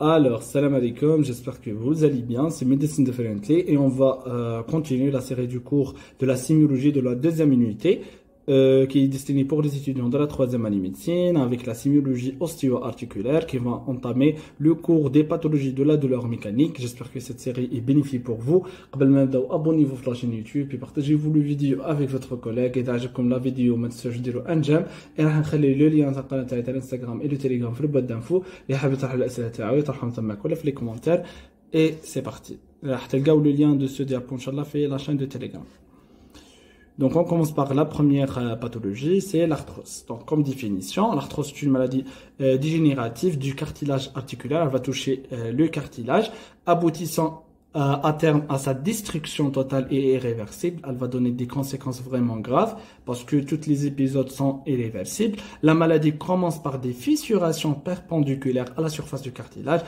Alors, salam alaikum, j'espère que vous allez bien, c'est Medicine Differently et on va continuer la série du cours de la sémiologie de la deuxième unité qui est destinée pour les étudiants de la troisième année médecine avec la sémiologie ostéo-articulaire qui va entamer le cours des pathologies de la douleur mécanique. J'espère que cette série est bénéfique pour vous. Abonnez-vous sur la chaîne YouTube et partagez-vous la vidéo avec votre collègue. Et comme la vidéo, ما تنسوش ديروا un j'aime et راح نخلي le lien تاع القناة تاعي تاع الانستغرام et le telegram في البوت d'infos. اللي حاب يطرح الأسئلة تاعو يطرحهم تماك ولا في les commentaires. Et c'est parti. راح تلقاو le lien de ce diapo inchallah في la chaîne de Telegram. Donc, on commence par la première pathologie, c'est l'arthrose. Donc, comme définition, l'arthrose est une maladie dégénérative du cartilage articulaire. Elle va toucher le cartilage, aboutissant à terme à sa destruction totale et irréversible. Elle va donner des conséquences vraiment graves parce que tous les épisodes sont irréversibles. La maladie commence par des fissurations perpendiculaires à la surface du cartilage.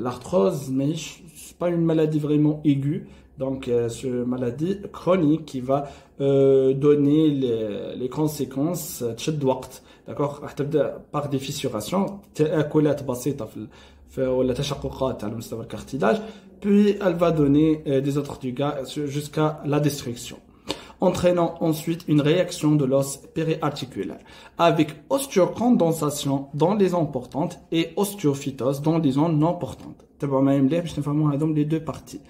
L'arthrose, mais c'est pas une maladie vraiment aiguë. Donc, c'est une maladie chronique qui va donner les conséquences d'accord, par des fissurations, تآكلات بسيطة ولا تشققات على مستوى الكارتيلاج, puis elle va donner des autres dégâts jusqu'à la destruction, entraînant ensuite une réaction de l'os périarticulaire avec osteocondensation dans les zones portantes et ostéophytose dans les zones non portantes. Les deux parties.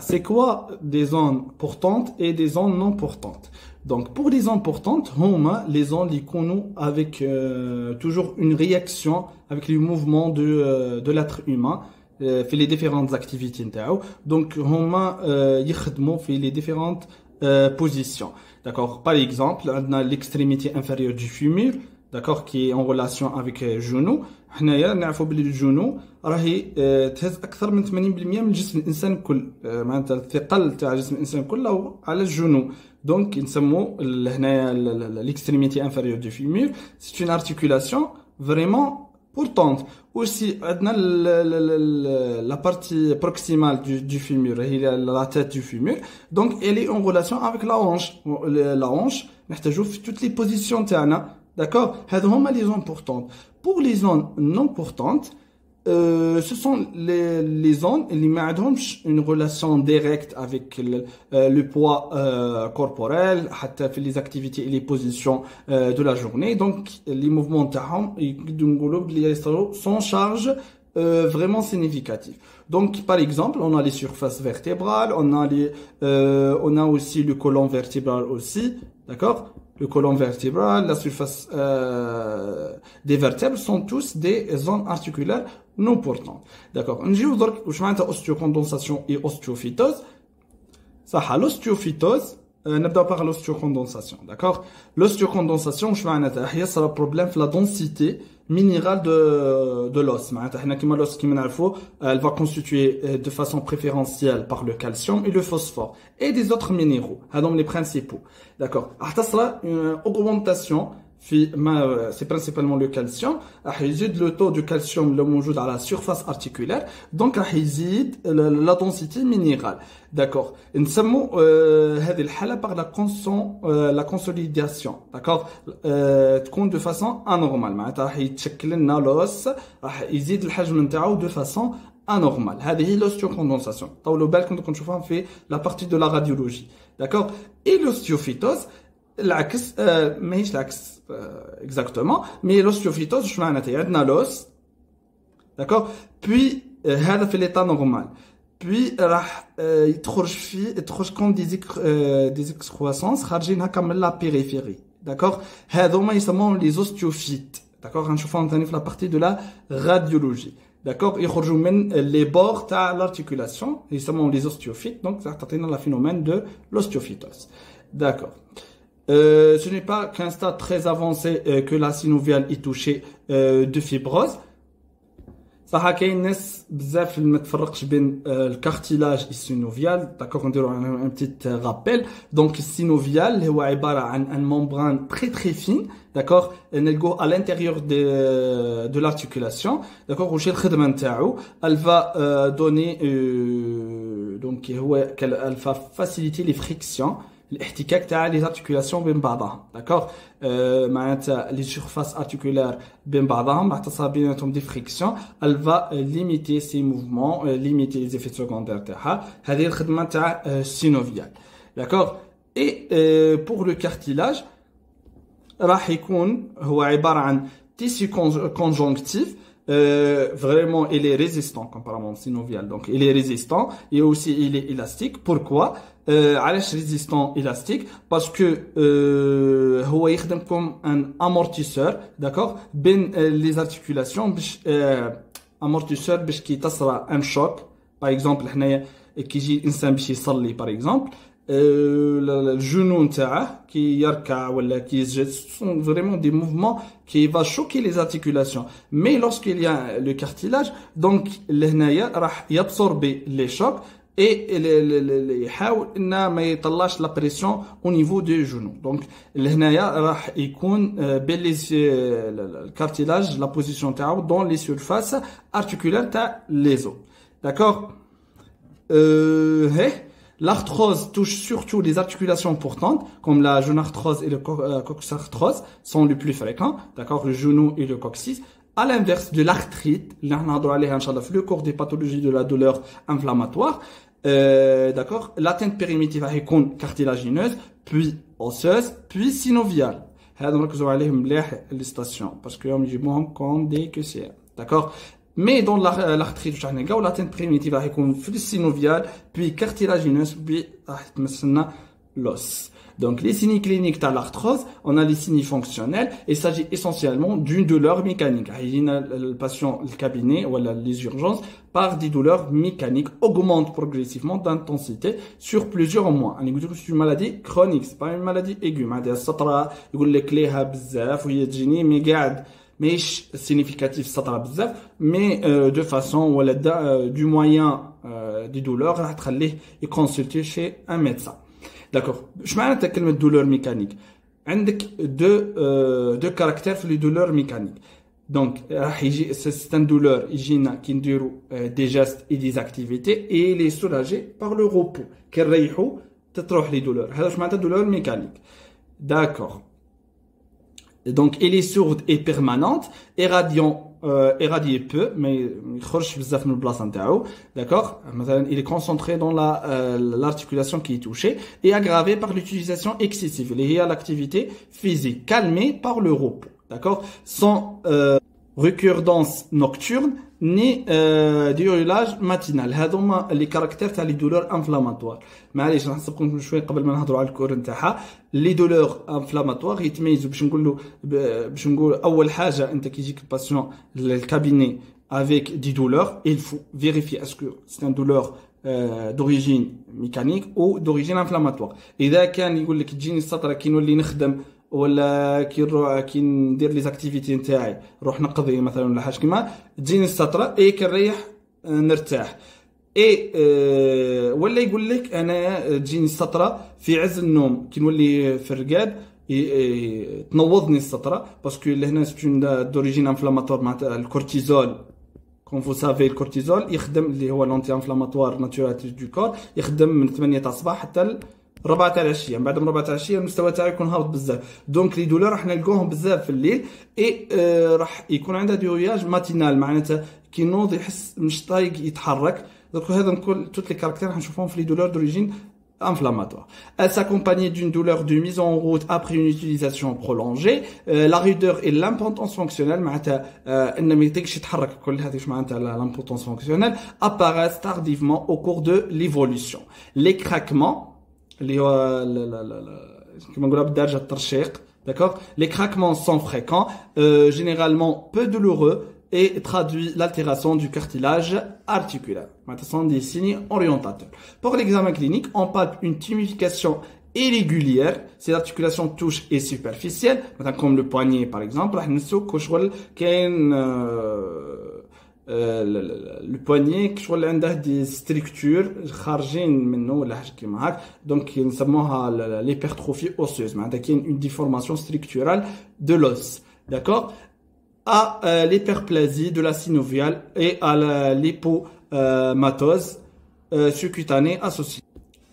C'est quoi des zones portantes et des zones non portantes? Donc, pour les zones portantes, les zones les connues avec toujours une réaction avec les mouvements de l'être humain fait les différentes activités. Donc, يخدموا في les différentes positions. D'accord. Par exemple, on a l'extrémité inférieure du fémur, d'accord, qui est en relation avec le genou. حنايا نعرفوا بلي الجنو راهي تهز اكثر من 80% من جسم الانسان كل, معناتها الثقل تاع جسم الانسان كله على الجنو. دونك نسموا هنايا l'extrémité inférieure du fémur, c'est une articulation vraiment portante. Aussi عندنا la partie proximale du fémur, la tête du fémur, donc elle est en relation avec la hanche. La hanche نحتاجو في toutes les positions تاعنا. D'accord, هذوما les zones portantes. Pour les zones non portantes, ce sont les zones qui n'ont une relation directe avec le poids corporel, fait les activités et les positions de la journée. Donc, les mouvements sont charge vraiment significatifs. Donc, par exemple, on a les surfaces vertébrales, on a aussi le colon vertébral aussi, d'accord? Le colon vertébral, la surface des vertèbres sont tous des zones articulaires non portantes. D'accord. On dit aujourd'hui ostéocondensation et ostéophytose. Ça, l'ostéophytose, نبدأ par l'ostéocondensation. D'accord. L'ostéocondensation, c'est un problème de la densité minérale de l'os. Elle va constituer de façon préférentielle par le calcium et le phosphore et des autres minéraux. Donc les principaux. D'accord. Une augmentation, c'est principalement le calcium. Le taux de calcium le à la surface articulaire. Donc la densité minérale. D'accord. Nous sommes par la consolidation. D'accord. De façon anormale. l'os يزيد الحجم نتاعو de façon anormale. هذه l'ostéocondensation. طولوا بالكم كنتو نشوفوها في la partie de la radiologie. D'accord. Et l'ostéophytose العكس, ماهيش العكس exactement, mais l'ostéophytose شنو معناتها؟ عندنا l'os, d'accord, puis هذا في l'état normal, puis راح تخرج comme des excroissances خارجين هكا من la périphérie, d'accord. هذوما يسمون les ostéophytes, d'accord. غنشوفوهم ثاني في la partie de la radiologie, d'accord. يخرجوا من les bords تاع l'articulation, يسمون les ostéophytes. Donc ça تعطينا le phénomène de l'ostéophytose, d'accord. Ce n'est pas qu'un stade très avancé que la synoviale est touchée de fibrose. صح كاين ناس بزاف ما تفرقش بين الكارتيلاج والسينوفيال. داكوغ نديرو ان بتيت رابيل. دونك السينوفيال هو عباره عن ان ممبران تري تري فين, داكوغ, نلقوه à l'intérieur de l'articulation, داكوغ. وشي الخدمه نتاعو elle va donner donc هو elle va faciliter les frictions الاحتكاك تاع les articulations بين بعضها d'accord معناتها les surfaces articulaires بين بعضهم معناتها صار بيناتهم des frictions elle va limiter ces mouvements limiter les effets secondaires تاعها هذه الخدمه تاع synovial d'accord et pour le cartilage راح يكون هو عباره عن tissu conjonctif vraiment il est résistant comparément au synovial donc il est résistant et aussi il est élastique pourquoi علاش résistant élastique parce que هو يخدم comme un amortisseur d'accord بين les articulations باش amortisseur باش كي تصرى un choc par exemple حنايا كي يجي الانسان باش يصلي par exemple الجنون نتاعه كي يركع ولا كي يسجد sont vraiment des mouvements qui va choquer les articulations mais lorsqu'il y a le cartilage donc لهنايا راح يابسوربي les chocs et يحاول انه ما يطلعش لا بريسيون au niveau du genou donc لهنايا راح يكون بين الكارتيلاج لا بوزيشن تاعو dans les surfaces articulaires تاع les os d'accord l'arthrose touche surtout les articulations portantes, comme la genarthrose et le coxarthrose sont les plus fréquents, d'accord, le genou et le coccyx. À l'inverse de l'arthrite, le cours des pathologies de la douleur inflammatoire, d'accord, l'atteinte périmétrique va être cartilagineuse, puis osseuse, puis synoviale. هذا نركزوا عليهم مليح les stations parce que يوم يجيبوهم comme des QCR, d'accord. Mais dans l'arthrite l'atteinte primitive va être synoviale, puis cartilagineuse, puis l'os. Donc les signes cliniques de l'arthrose, on a les signes fonctionnels. Il s'agit essentiellement d'une douleur mécanique. Le patient, le cabinet ou les urgences, par des douleurs mécaniques, augmentent progressivement d'intensité sur plusieurs mois. C'est une maladie chronique, c'est pas une maladie aiguë. مش significatif سطرة بزاف mais de façon ولا du moyen des douleurs راح تخليه يكونسلتي chez un médecin d'accord اش معناتها كلمة douleur mécanique عندك deux caractères في les douleurs mécaniques donc راح يجي c'est un douleur يجينا كي نديرو des gestes et des activités et les soulager par le repos كي نريحو تتروح les douleurs هذا اش معناتها douleur mécanique d'accord. Donc, elle est sourde et permanente, irradie peu, mais d'accord. Il est concentré dans l'articulation qui est touchée et aggravé par l'utilisation excessive. Il y a l'activité physique calmée par le repos, d'accord, sans récurrence nocturne ni déroulage matinal. هذوما les caractères تاع les douleurs inflammatoires. معليش نحسبكم شويه قبل ما نهضروا على الكور نتاعها. les douleurs inflammatoires يتميزوا باش نقول اول حاجه انت كي يجيك الباسيون للكابيني avec des douleurs il faut vérifier est-ce que c'est une douleur d'origine mécanique ou d'origine inflammatoire. اذا كان يقول لك تجيني السطره كي نولي نخدم ولا كي ندير لي زاكتيفيتي نتاعي نروح نقضي مثلا ولا حاجه كيما تجيني السطره اي كنريح نرتاح اي ولا يقول لك انا تجيني السطره في عز النوم كي نولي في الرقاد تنوضني السطره باسكو لهنا سيتون دوريجين انفلاماتور مع الكورتيزول كون فو سافي الكورتيزول يخدم اللي هو لونتي انفلاماتوار ناتورال دو كور يخدم من 8 تاع الصباح حتى 4 تاع العشيه بعد من 4 تاع العشيه المستوى تاعو يكون هابط بزاف دونك لي دولور راح نلقوهم بزاف في الليل اي راح يكون عندها ديورياج ماتينال معناتها كي نوض يحس مش طايق يتحرك دونك هذا نقول توت لي كاركتير راح نشوفهم في لي دولور دوريجين inflammatoire. Elle s'accompagne d'une douleur de mise en route après une utilisation prolongée. La raideur et l'impotence fonctionnelle إن ما يطيقش يتحرك كل هذه ايش معناتها l'impotence fonctionnelle apparaissent tardivement au cours de l'évolution. Les craquements اللي هو كما نقولوا بالدارجه الترشيق d'accord. Les craquements sont fréquents, généralement peu douloureux et traduit l'altération du cartilage articulaire. Ce sont des signes orientateurs. Pour l'examen clinique, on palpe une tumification irrégulière. Ces articulations touches et superficielles, comme le poignet par exemple. Le poignet كشغل عنده des structures خارجين منه ولا حاجه كيما هاك دونك نسموها l'hypertrophie osseuse معناتها كاين une déformation structurelle de l'os d'accord. À l'hyperplasie de la synoviale et à l'hypomatose sous-cutanée associée.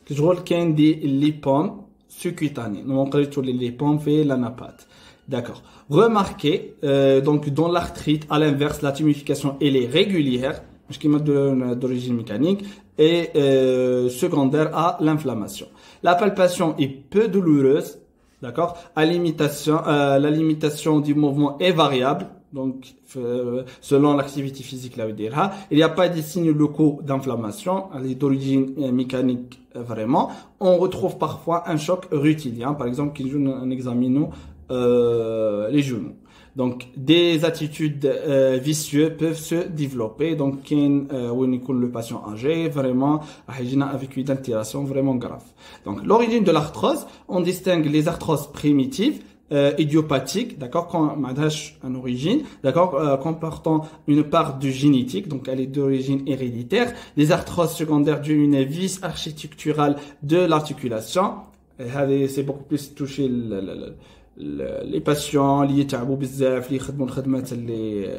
كشغل كاين دي ليبوم subcutanées. Nous montrons les pompes et la napate. D'accord. Remarquez, donc dans l'arthrite, à l'inverse, la tumification elle est régulière, d'origine mécanique, et secondaire à l'inflammation. La palpation est peu douloureuse, d'accord. La limitation du mouvement est variable, donc selon l'activité physique, là, il n'y a pas de signes locaux d'inflammation, elle est d'origine mécanique vraiment. On retrouve parfois un choc rutilien, par exemple, qui joue un examen les genoux. Donc, des attitudes vicieuses peuvent se développer. Donc, quand le patient âgé, vraiment, avec une altération vraiment grave. Donc, l'origine de l'arthrose, on distingue les arthroses primitives, idiopathiques, d'accord, en origine, d'accord, comportant une part de génétique, donc elle est d'origine héréditaire. Les arthroses secondaires dues à une vis architecturale de l'articulation. C'est beaucoup plus touché les patients اللي يتعبوا بزاف اللي يخدموا الخدمات اللي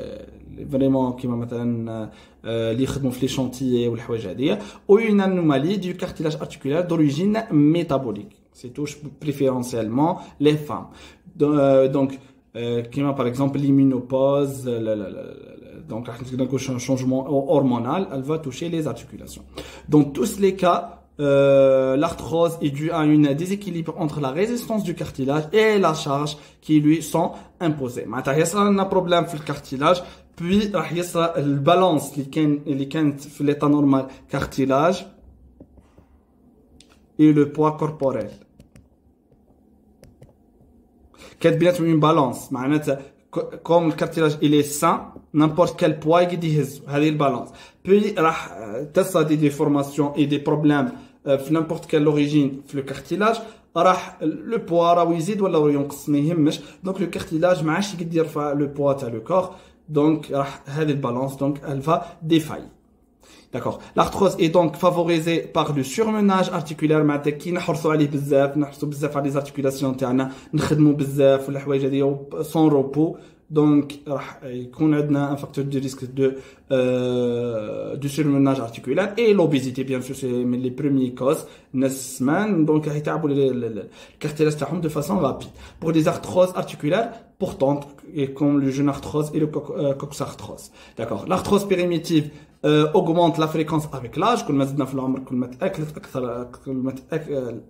فريمون كيما مثلا اللي يخدموا في لي شونتيي والحوايج هذيا ou une anomalie du cartilage articulaire d'origine métabolique. C'est touche préférentiellement les femmes. Donc كيما par exemple l'immunopause, donc un changement hormonal, elle va toucher les articulations. Dans tous les cas, l'arthrose est due à un déséquilibre entre la résistance du cartilage et la charge qui lui sont imposées. معناتها يصرى لنا problème في الcartilage, puis راح يصرى البالانس اللي كانت في l'état normal cartilage et le poids corporel. كتبينات une balance معناتها comme le cartilage il est sain, n'importe quel poids يقدر يهز هذه البالانس. Puis راح تصل des déformations et des problèmes في n'importe quelle origine في le cartilage, راح le poids راه يزيد ولا ينقص ما يهمش. Donc le cartilage ما عادش يقدر يرفع le poids تاع le corps, donc راح هذه البالانس donc elle va défaillir. D'accord. L'arthrose est donc favorisée par le surmenage articulaire. معناتها كي نحرصوا عليه بزاف نحرصوا بزاف على les articulations تاعنا نخدموا بزاف ولا حوايج هذه sans repos. Donc, il y a un facteur de risque de surmenage articulaire et l'obésité, bien sûr, c'est les premières causes. Donc, il y a le cartilage de façon rapide. Pour des arthroses articulaires portantes, comme le jeune arthrose et le coxarthrose. D'accord. L'arthrose primitive augmente la fréquence avec l'âge. كل ما زدنا في العمر كل ما تأكلت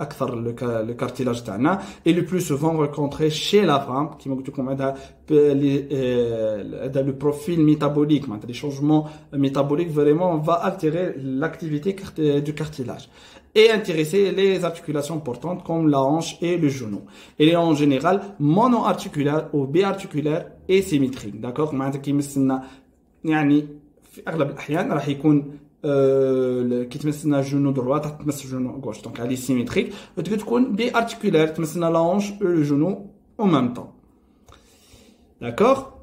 أكثر le cartilage تاعنا, et le plus souvent rencontré chez la femme كما قلت لكم هذا le profil métabolique, les changements métaboliques vraiment va altérer l'activité du cartilage et intéresser les articulations portantes comme la hanche et le genou. Elle est en général monoarticulaire ou biarticulaire et symétrique. D'accord, معناتها كيمسنا يعني في اغلب الاحيان راح يكون كي تمسنا الجنو دروات تمس الجنو غوش, دونك هذه سيميتريك. وتقدر تكون بي ارتيكولير تمسنا لا هونش و لو جنو en même temps. D'accord.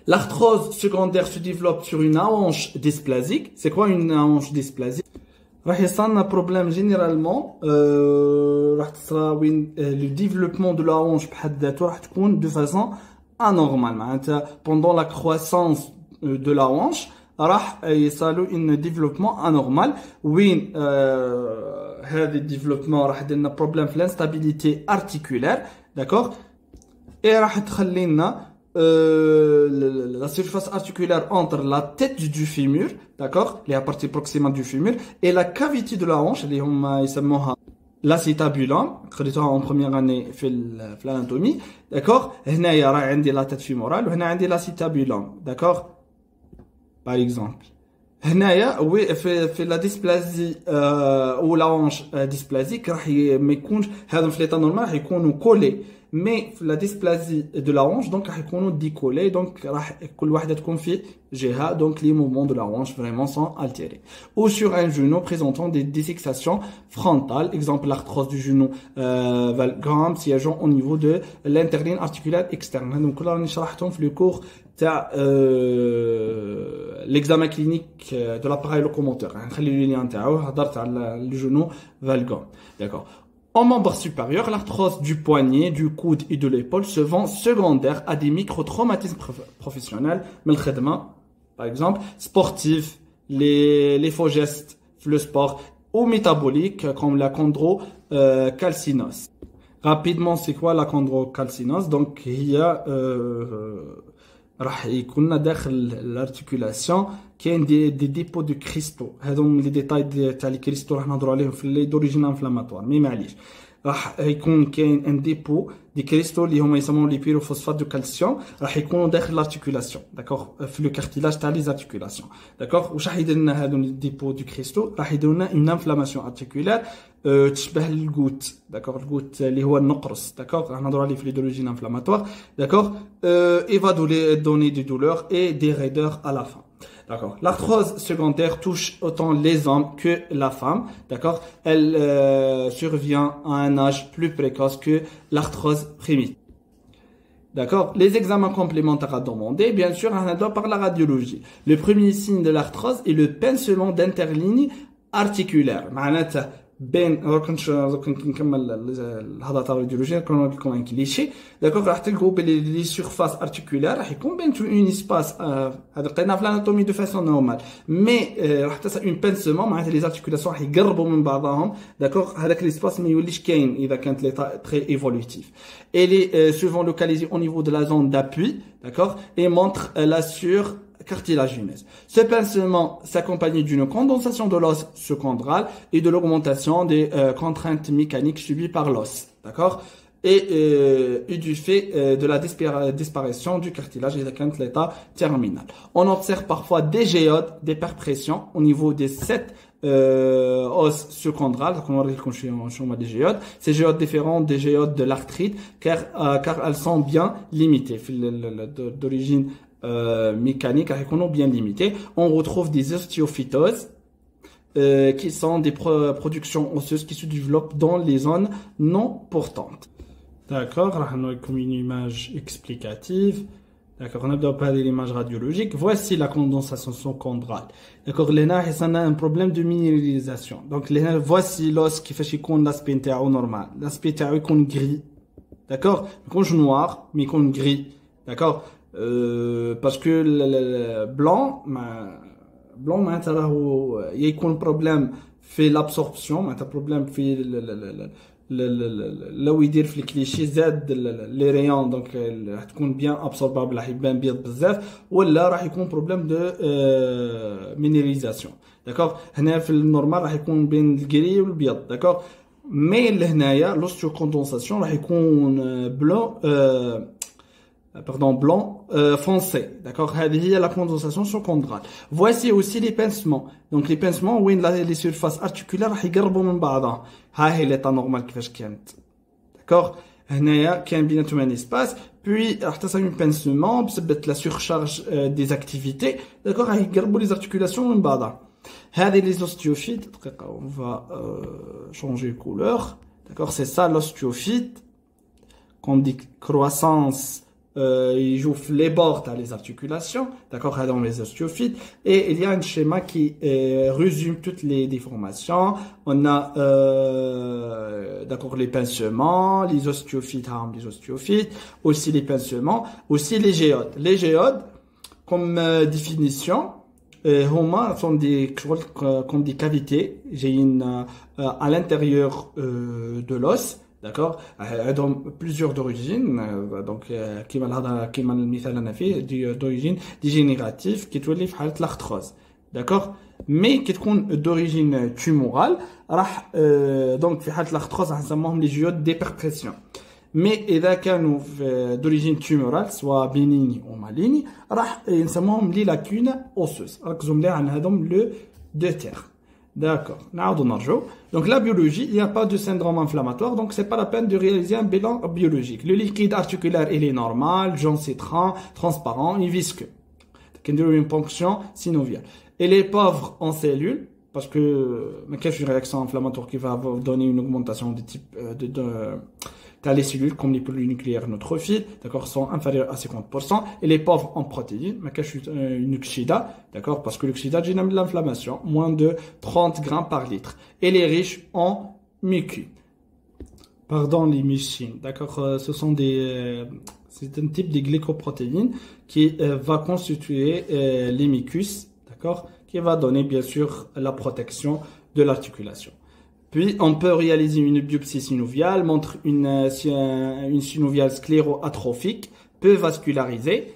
L'arthrose secondaire se développe sur une hanche dysplasique. C'est quoi une hanche dysplasique? راح يصير problème généralement راح تصرا وين le développement de la hanche بحد ذاته راح تكون de façon anormale. معناتها pendant la croissance de la hanche راح يصالو un développement anormal وين هذا الديفلوبمون راح يدير لنا problème في l'instabilité articulaire. D'accord. Et راح تخلي لنا la surface articulaire entre la tête du fémur, d'accord, la partie proximale du fémur, et la cavité de la hanche, اللي هما يسموها l'acétabulum, قريتوها en première année في l'anatomie, d'accord. هنايا راه عندي la tête fémorale وهنا عندي l'acétabulum, d'accord. Par exemple, هنايا في la dysplasie ou la hanche dysplasique راح ما يكونش هذا في l'état normal راح يكونوا collés. Mais la dysplasie de la hanche, donc, راح يكونوا décollés, donc, كل واحدة تكون في جهة, donc, les mouvements de la hanche vraiment sont altérés. Ou sur un genou présentant des dissexations frontales, exemple l'arthrose du genou valgum siégeant au niveau de l'interline articulaire externe. Donc, là, on شرحتهم في le cours تاع l'examen clinique de l'appareil locomoteur. نخلي le lien تاعو, هضرت على le genou valgum. D'accord. En membre supérieur, l'arthrose du poignet, du coude et de l'épaule se vend secondaire à des micro-traumatismes professionnels, par exemple, sportifs, les faux gestes, le sport, ou métaboliques comme la chondrocalcinose. Rapidement, c'est quoi la chondrocalcinose? Donc, il y a راح يكون داخل الارتيكولاسيون كاين دي ديبو دو كريستو. هذوم لي ديتاي تاع لي كريستو راح نهضروا عليهم في لي دوريجين انفلاماتوار مي معليش. راح يكون كاين ان ديبو دي كريستو اللي هما يسموهم لي بيروفوسفات دو كالسيوم، راح يكونوا داخل الارتيكولاسيون داكوغ في لو كارتيلاج تاع لي زارتيكولاسيون داكوغ. واش راح يدير لنا هذو لي ديبو دو كريستو؟ راح يديروا لنا اون انفلاماسيون ارتيكولار تشبه الغوت داكوغ. الغوت اللي هو النقرس داكوغ، راح نهضروا عليه في لي دوريجين انفلاماتوار داكوغ. Il va donner des douleurs et des raideurs à la fin. D'accord. L'arthrose secondaire touche autant les hommes que la femme. D'accord. Elle survient à un âge plus précoce que l'arthrose primitive. D'accord. Les examens complémentaires à demander, bien sûr, on doit par la radiologie. Le premier signe de l'arthrose est le pincement d'interlignes articulaires. معناتها بين نكمل الهضره تاع الراديولوجيا كنا لكم ان كليشي داكوغ. راح تلقوا بلي لي سيرفاس ارتيكولار راح يكون بين اون اسباس هذا لقيناه في الاناتومي دو فاسون نورمال مي راح تصل اون بانسمون معناتها لي زارتيكولاسيون راح يقربوا من بعضهم داكوغ. هذاك ليسباس ما يوليش كاين اذا كانت ليطا تري ايفولوتيف. Et les souvent localisés au niveau de la zone d'appui, d'accord, et montre la cartilagineuse. Ce pincement s'accompagne d'une condensation de l'os sous-chondral et de l'augmentation des contraintes mécaniques subies par l'os, d'accord, et du fait de la disparition du cartilage et de l'état terminal. On observe parfois des géodes, des perpressions au niveau des 7 os sous-chondrales. Donc on va voir des géodes. Ces géodes différentes des géodes de l'arthrite car elles sont bien limitées d'origine mécanique, bien limitées. On retrouve des ostéophytoses qui sont des productions osseuses qui se développent dans les zones non portantes. D'accord, on a comme une image explicative. D'accord, on a pas l'image radiologique. Voici la condensation sous-chondrale. D'accord, là, on a un problème de minéralisation. Donc là, voici l'os qui fait qu'on l'aspect normal. L'aspect est gris. D'accord, il est noir, mais il est gris. D'accord, parce que le blanc, il y a un problème fait l'absorption, il y a un problème fait là où il dit في الكليشي زاد les rayons donc راح تكون bien absorbable راح يبان بيض بزاف ولا راح يكون بروبليم دو مينيراليزاسيون داكوغ. هنا في النورمال راح يكون بين الجري والبيض داكوغ مي لهنايا لوستو كوندونساسيون راح يكون بلون blanc foncé, d'accord. هذه هي la condensation sous-chondrale. Voici aussi les pincements. Donc les pincements وين les surfaces articulaires راح يقربوا من بعضها. ها هي l'état normal كيفاش كانت. d'accord. هنايا كاين بيناتهم ان اسباس puis راح تصل un pincement بسبب la surcharge des activités, d'accord. راح يقربوا les articulations من بعضها. هذه les ostéophytes. دقيقة on va changer de couleur, d'accord. C'est ça l'ostéophyte. Qu'on dit croissance il joue les bords dans les articulations, d'accord, dans les ostéophytes, et il y a un schéma qui résume toutes les déformations. On a d'accord les pincements, les ostéophytes, aussi les pincements, aussi les géodes. Les géodes, comme définition, هما sont des comme des cavités, j'ai une à l'intérieur de l'os. d'accord. عندهم plusieurs d'origine donc كيما المثال انا فيه d'origine dégénérative كتولي في حاله l'arthrose, d'accord. مي كتكون d'origine tumorale راح donc في حاله l'arthrose راح نسموهم لي جيود دي بيربريسيون. مي اذا كانوا d'origine tumorale سواء بينيني او ماليني راح نسموهم لي لاكون اوسوس. ركزوا مليح على هذوم لو دو تير. D'accord. Donc la biologie, il n'y a pas de syndrome inflammatoire, donc c'est pas la peine de réaliser un bilan biologique. Le liquide articulaire, il est normal, jaune-citron, transparent, il visqueux. Il y a une ponction synoviale. Il est pauvre en cellules, parce que une réaction inflammatoire qui va donner une augmentation de type t'as les cellules comme les polynucléaires neutrophiles, d'accord, sont inférieures à 50%. Et les pauvres en protéines, une oxyda, d'accord, parce que l'oxyda génère l'inflammation, moins de 30 grammes par litre. Et les riches en mucine. Pardon, les mucines, d'accord, ce sont c'est un type de glycoprotéines qui va constituer les mucus, d'accord, qui va donner bien sûr la protection de l'articulation. Puis, on peut réaliser une biopsie synoviale, montre une synoviale scléro-atrophique, peu vascularisée,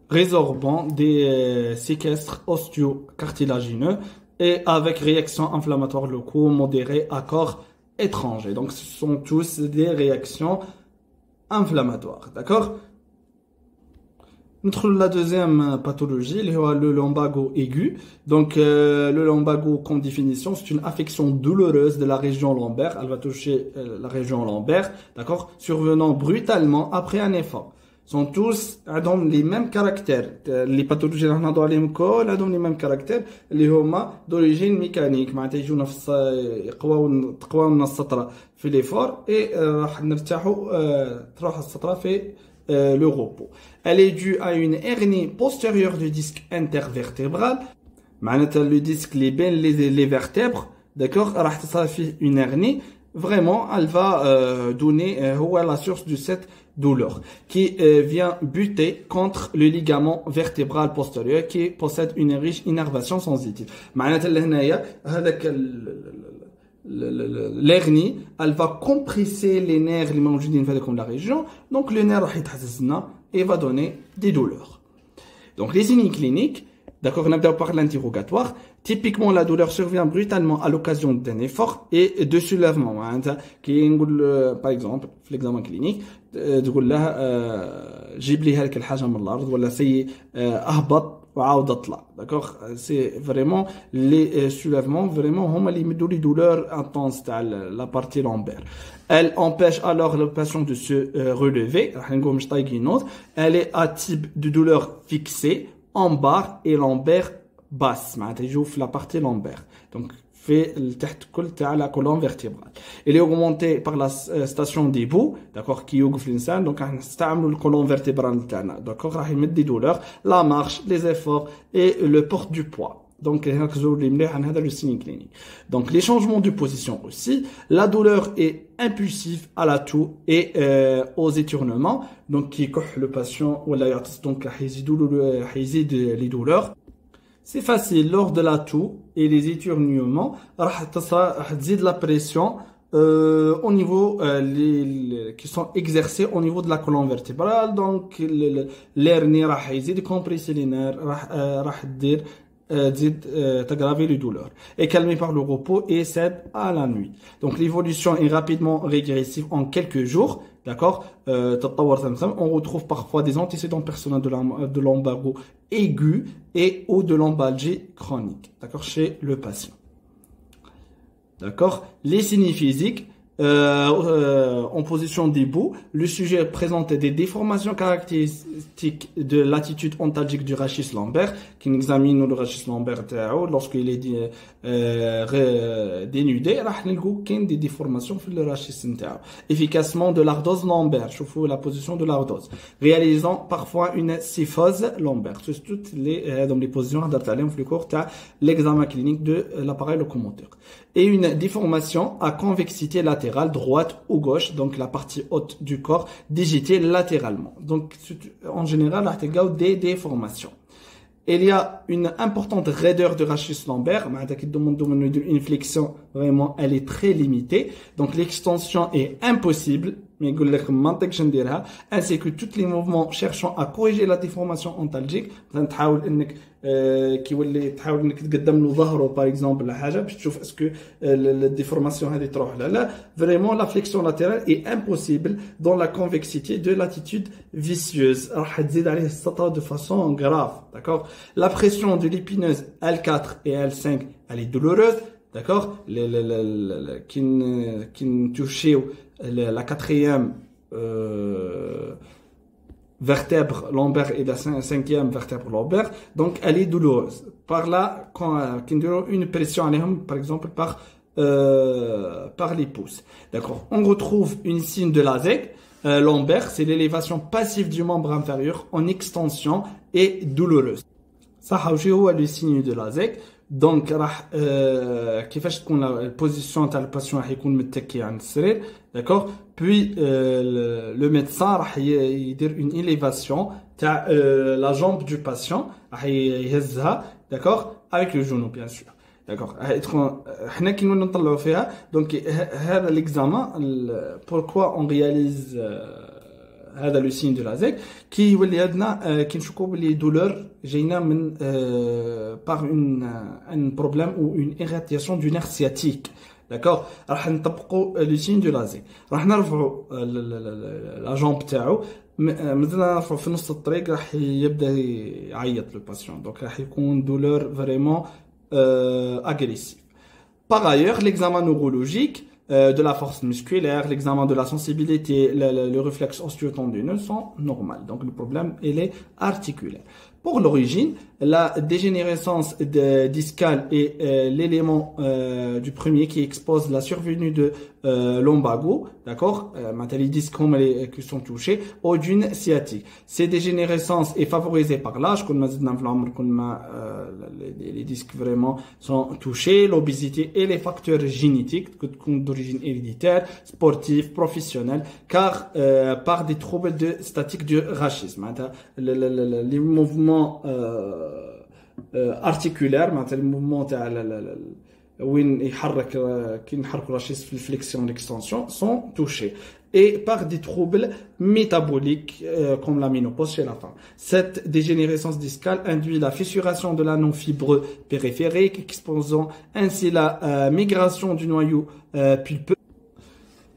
résorbant des séquestres osteo-cartilagineux et avec réactions inflammatoires locaux modérées à corps étranger. Donc, ce sont tous des réactions inflammatoires. D'accord? Notre la deuxième pathologie, le lumbago aigu. Donc, le lumbago, comme définition, c'est une affection douloureuse de la région lombaire. Elle va toucher la région lombaire, d'accord, survenant brutalement après un effort. Sont tous ont les mêmes caractères. Les pathologies اللي نهضروا عليهم كل عندهم les mêmes caractères اللي هما d'origine mécanique. معناتها يجونا في تقواو لنا السطرة في l'effort et راح نرتاحوا تروح السطرة في le repos. Elle est due à une hernie postérieure du disque intervertébral. معناتها le disque اللي بين les vertèbres, d'accord, راح تصير فيه une hernie. Vraiment, elle va donner la source de cette douleur qui vient buter contre le ligament vertébral postérieur qui possède une riche innervation sensitive. معناتها لهنايا هذاك l'hernie, elle va compresser les nerfs اللي موجودين في هذيك la région. Donc le nerf راح يتحسسنا et va donner des douleurs. Donc les signes cliniques, d'accord, on a d'abord par l'interrogatoire. Typiquement, la douleur survient brutalement à l'occasion d'un effort et de soulèvement. Par exemple, l'examen clinique, تقول له جيب لي هذيك الحاجة من الأرض ولا سي أهبط وعاود أطلع. D'accord, c'est vraiment les soulèvements vraiment هما اللي يمدوا les douleurs intenses تاع la partie lombaire. Elle empêche alors le patient de se relever. Elle est à type de douleur fixée en bas et lombaire basse. معناتها يجوا في la partie lombaire. Donc في تحت كل تاع la colonne vertébrale. Elle est augmentée par la station des bouts, d'accord, qui يوقف الإنسان. Donc راح نستعملوا الcolonne vertébrale تاعنا. D'accord, راح يمد des douleurs, la marche, les efforts et le port du poids. Donc, le signe clinique. Donc, les changements de position aussi. La douleur est impulsive à la toux et aux éternuements. Donc, qui coche le patient ou la donc les douleurs. C'est facile lors de la toux et les éternuements. تزيد la pression au niveau qui sont exercés au niveau de la colonne vertébrale. Donc, l'hernie راح يزيد compresser les nerfs, راح دير t'aggraver les douleurs et calmer par le repos et cède à la nuit. Donc l'évolution est rapidement régressive en quelques jours, d'accord. On retrouve parfois des antécédents personnels de lumbago aigu et ou de lombalgie chronique, d'accord, chez le patient. D'accord. Les signes physiques. En position debout, le sujet présente des déformations caractéristiques de l'attitude ontalgique du rachis lombaire, qui examine le rachis lombaire lorsqu'il est dénudé, des déformations sur le rachis intérieur. Efficacement de l'ardose lombaire, je vous la position de l'ardose, réalisant parfois une syphose lombaire. C'est toutes les positions l'examen clinique de l'appareil locomoteur. Et une déformation à convexité latérale, droite ou gauche, donc la partie haute du corps, digitée latéralement. Donc, en général, il y a des déformations. Il y a une importante raideur de rachis lombaire, une flexion, vraiment, elle est très limitée. Donc, l'extension est impossible, mais ainsi que tous les mouvements cherchant à corriger la déformation ontalgique. كيولي تحاول انك تقدم له ظهره باغ اكزومبل ولا حاجه باش تشوف اسكو الديفورماسيون هذه تروح لا لا. Vraiment la flexion latérale est impossible dans la convexité de l'attitude vicieuse, راح تزيد عليه السطره de façon grave, d'accord. La pression de l'épineuse L4 et L5 elle est douloureuse, d'accord. qui touchent la quatrième vertèbre lombaire et la cinquième vertèbre lombaire, donc elle est douloureuse. Par là, quand une pression par exemple par les pouces, d'accord. On retrouve une signe de la ZEG lombaire, c'est l'élévation passive du membre inférieur en extension et douloureuse. Ça, c'est le signe de la ZEG. Donc راح كيفاش تكون البوزيشن تاع الباسيون راح يكون متكي على السرير, d'accord. Puis le médecin راح يدير une élévation تاع la jambe du patient, راح يهزها, d'accord, avec le genou bien sûr. d'accord. حنا كي نطلعوا فيها donc هذا l'examen pourquoi on réalise هذا le signe de la ZEC كي يولي عندنا كي نشوفوا بلي دولور جاينا من par un problème ou une irritation du nerf sciatique. D'accord. راح نطبقوا le signe de la ZEC. راح نرفعوا la jambe تاعو مازال نرفعوا في نص الطريق راح يبدا يعيط لو باسيون دونك راح يكون douleur vraiment agressif. Par ailleurs, l'examen neurologique de la force musculaire, l'examen de la sensibilité, le réflexe osteotendineux sont normaux. Donc le problème, il est articulaire. Pour l'origine, la dégénérescence discale est l'élément du premier qui expose la survenue de lombago, d'accord, les disques comme qui sont touchés, ou d'une sciatique. Cette dégénérescence est favorisée par l'âge, les disques vraiment sont touchés, l'obésité et les facteurs génétiques d'origine héréditaire, sportive, professionnelle, car par des troubles de statique du rachisme. Les mouvements articulaires, les mouvements وين يحرك كي نحركوا الرشيس في الفليكسيون l'extension sont touchés et par des troubles métaboliques comme la ménopause chez la femme. Cette dégénérescence discale induit la fissuration de l'anneau fibreux périphérique exposant ainsi la migration du noyau pulpeux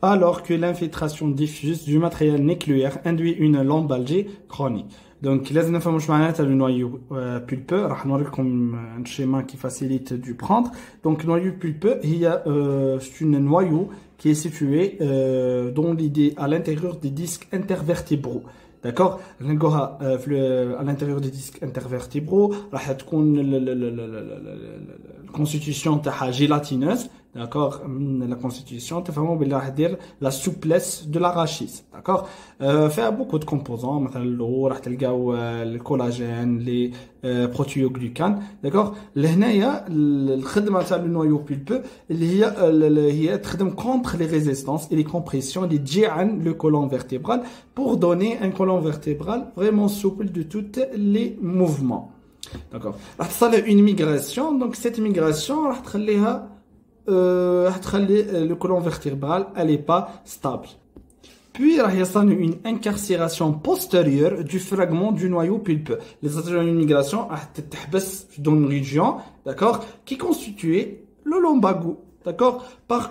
alors que l'infiltration diffuse du matériel nucléaire induit une lombalgie chronique. Donc, لازم نفهموا واش معناتها le noyau pulpeux. راح نوريكم un schéma qui facilite du prendre. Donc, le noyau pulpeux, c'est une noyau qui est situé dans l'idée à l'intérieur des disques intervertébraux. D'accord. À l'intérieur des disques intervertébraux راح تكون الconstitution تاعها gélatineuse. D'accord, la constitution تفهموا باللي راح دير la souplesse de l'arachis. D'accord, فيها beaucoup de composants مثلا لو راح تلقاو الكولاجين لي بروتيوغليكان. d'accord لهنايا الخدمه تاع النويو بيلبو اللي هي تخدم contre les résistances et les compressions اللي تجي عن le colonne vertébral pour donner un colonne vertébral vraiment souple de tous les mouvements. d'accord, راح تصل une migration. donc cette migration راح تخليها le colonne vertébral elle est pas stable. Puis راح يصل une incarcération postérieure du fragment du noyau pulpeux. Les autres migrations راح تتحبس dans une région, d'accord, qui constituait le lombago. D'accord, par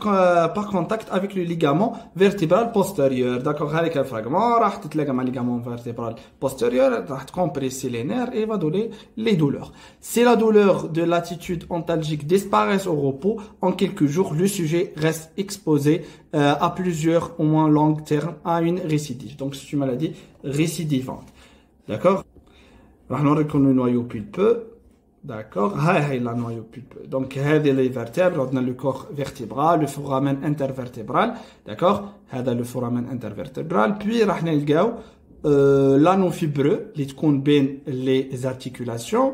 contact avec le ligament vertébral postérieur. d'accord, avec un fragment راح تتلاقى مع ligament vertébral postérieur راح compresser les nerfs et va donner les douleurs. Si la douleur de l'attitude antalgique disparaît au repos, en quelques jours le sujet reste exposé à plusieurs au moins long terme à une récidive. donc c'est une maladie récidivante. d'accord, راح نوريكم le noyau pulpeux. D'accord, هاي la noyau pulpeux. donc هذه les vertèbres, on a le corps vertébral, le foramen intervertébral. d'accord, هذا le foramen intervertébral. puis راح نلقاو l'anneau fibreux اللي تكون بين les articulations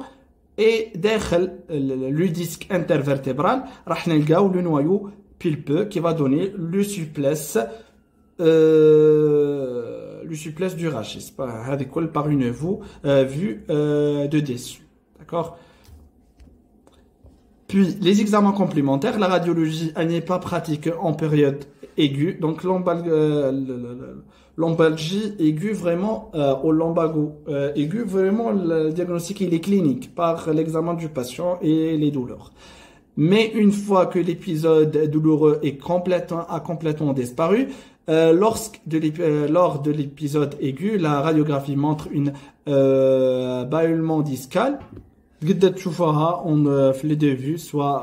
et داخل le disque intervertébral راح نلقاو le noyau pulpeux qui va donner le souplesse du rachis. هذه كل par une vue de dessus. d'accord. Puis, les examens complémentaires, la radiologie n'est pas pratiquée en période aiguë. Donc, lombalgie aiguë, vraiment, au lombago aigu, vraiment, le diagnostic, il est clinique par l'examen du patient et les douleurs. Mais une fois que l'épisode douloureux a complètement disparu, lors de l'épisode aigu, la radiographie montre une bâillement discal. تقدر تشوفها في les deux vues, soit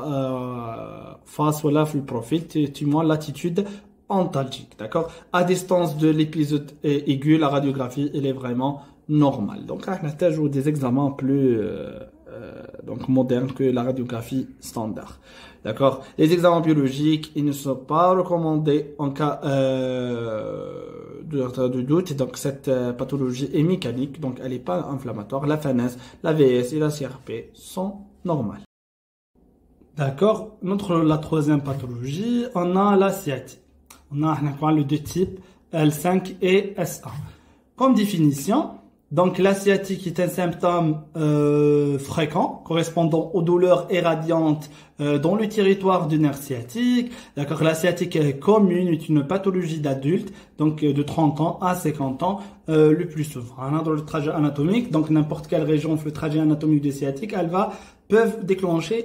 face ولا في البروفيل, témoin l'attitude antalgique. d'accord, à distance de l'épisode aigu, la radiographie elle est vraiment normale. donc راح نحتاجوا des examens plus donc modernes que la radiographie standard. d'accord, les examens biologiques ils ne sont pas recommandés en cas de doute. donc cette pathologie est mécanique, donc elle n'est pas inflammatoire. La FNS, la VS et la CRP sont normales. D'accord, la troisième pathologie, on a la sciatique. On a le deux types L5 et S1. Comme définition, Donc la sciatique est un symptôme fréquent correspondant aux douleurs irradiantes dans le territoire du nerf sciatique. D'accord, la sciatique est commune, est une pathologie d'adulte, donc de 30 ans à 50 ans le plus souvent. Dans le trajet anatomique, donc n'importe quelle région fait le trajet anatomique de sciatique, peuvent déclencher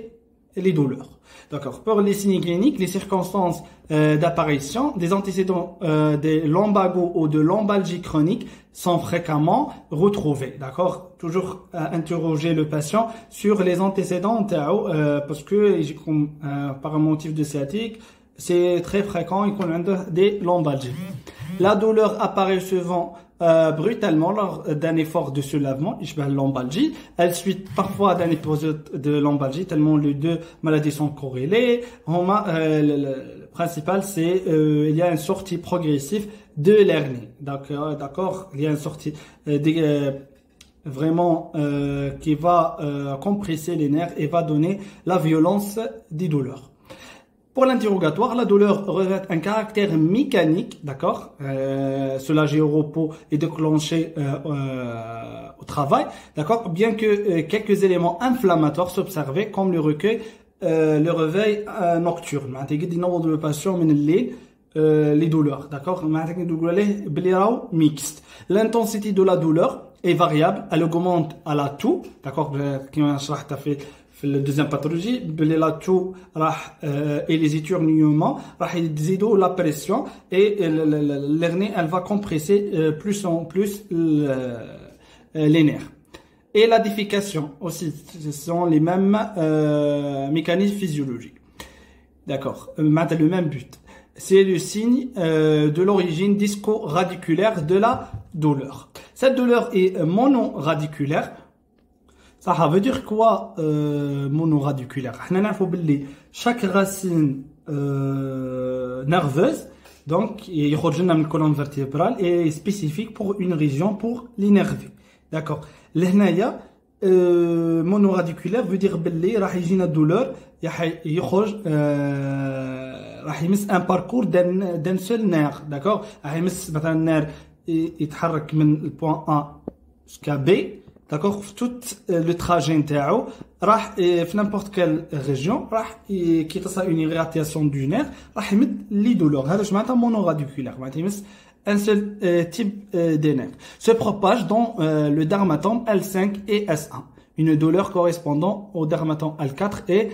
les douleurs. D'accord. Pour les signes cliniques, les circonstances d'apparition, des antécédents des lumbago ou de lombalgie chronique sont fréquemment retrouvés. D'accord. Toujours interroger le patient sur les antécédents parce que par un motif de sciatique, c'est très fréquent et qu'on a des lombalgies. La douleur apparaît souvent brutalement lors d'un effort de soulèvement, lombalgie. Elle suit parfois d'un épisode de lombalgie, tellement les deux maladies sont corrélées. Le principal, c'est il y a une sortie progressive de l'hernie. D'accord, il y a une sortie vraiment qui va compresser les nerfs et va donner la violence des douleurs. Pour l'interrogatoire, la douleur revêt un caractère mécanique, d'accord, soulagé au repos et déclenché au travail, d'accord, bien que quelques éléments inflammatoires s'observaient comme le réveil nocturne. Le patient les douleurs, d'accord, mixte. L'intensité de la douleur est variable, elle augmente à la toux, d'accord, في الدوزيام باثولوجي بلي لا تو راح et les éternuements راح يزيدوا la pression et l'hernie elle va compresser plus en plus les nerfs. Et la défécation aussi, ce sont les mêmes mécanismes physiologiques. D'accord, le même but. C'est le signe de l'origine disco-radiculaire de la douleur. Cette douleur est monoradiculaire. Ça veut dire quoi monoradiculaire? Chaque racine nerveuse, donc il y a une colonne vertébrale est spécifique pour une région pour l'énerver. D'accord. L'hnaïa monoradiculaire veut dire que راح يجينا douleur يخرج راح يمس un parcours d'un seul nerf. D'accord. راح يمس مثلا النير يتحرك من البوان A jusqu'à B. D'accord, tout le trajet نتاعو راح في n'importe quelle région راح كي تصل une irritation du nerf راح يمد لي douleurs. هذا اش معناتها monoradiculaire معناتها يمس un seul type de nerf. Se propage dans le dermatome L5 et S1. Une douleur correspondant au dermatome L4 et